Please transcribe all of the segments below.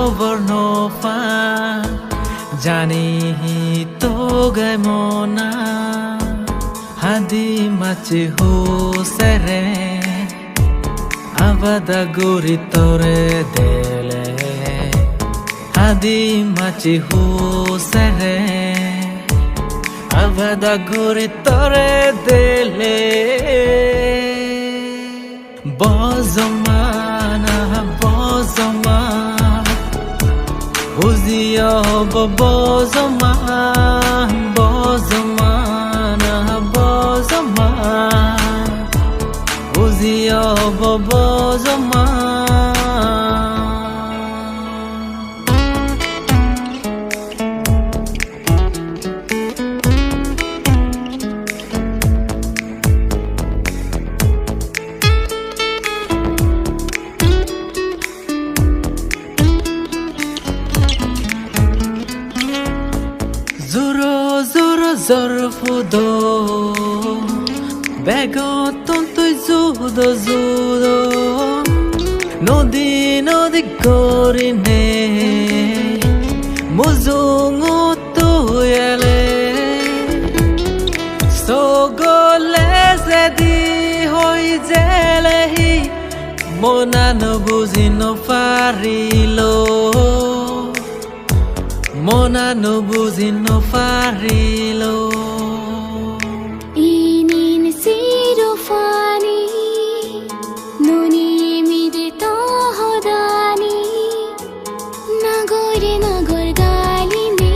খবৰ নপা জানি তো গাই মনা হাদি মাছি হুসেরে আবাদা গুরি তোরে দেলে হাদি মাছি হুসেরে আবাদা গুরি তোরে দেলে বজমানা বজমা বুঝিয়া হব বজমা বজমানা বজমা বুঝিয়া হব বজমা Zorfudo Begoton tui zudo zudo Nodi nodi gorine Muzungu tuyele Sogole zedi hoi jelehi Mona no buzino farilo Mona no buzino farilo Inin siro fani Nuni mide to hodani Nagore nagor galine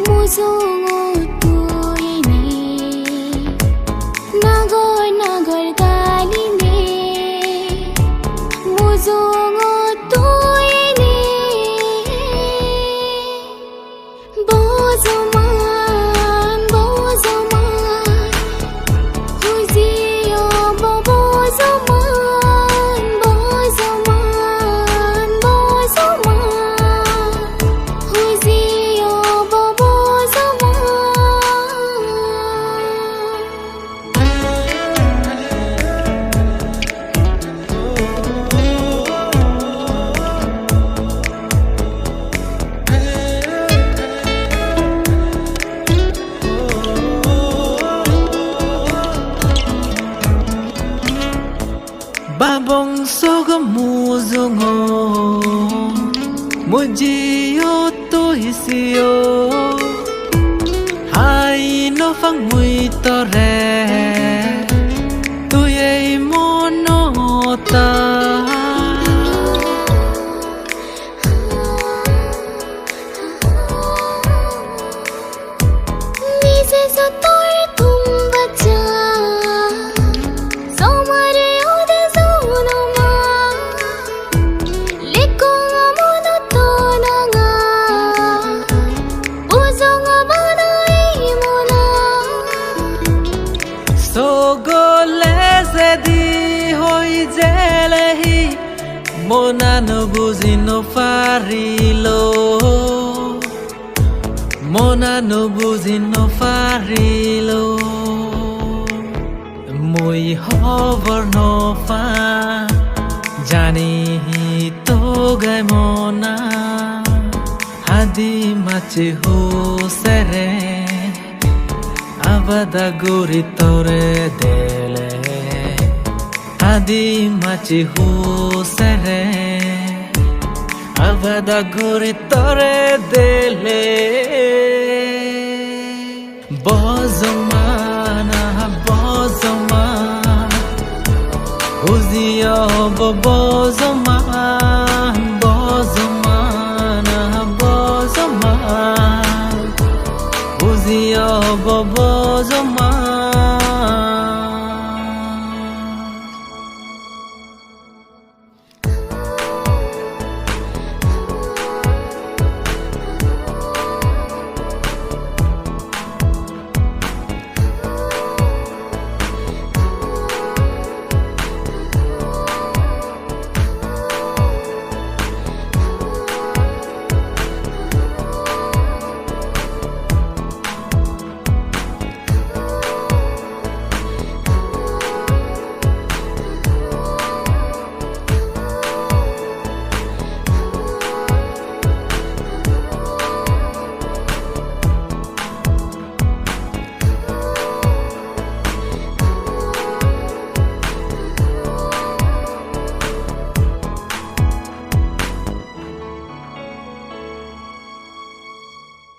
Muzungo tuine Nagor nagor galine Muzungo tuine Bozoman, bozoman, huziyo bo bozoman, bozoman, bozoman, huziyo bo Babong soga muzungo Mujio to hisio Hai no fang mui tore Tuye monota Nise sa tor tum bacha Somare ode zonoma Leko mono to naga Buzonga banai mona Sogole zedi hoi jelehi Mona no buzino farilo Mona no buzino farilo Mui hover no fa Jani to gai mona Hadi machi husere Abada guri tore dele Hadi machi husere Abada guri tore dele Bozomana bozoma Huziya bo bozoma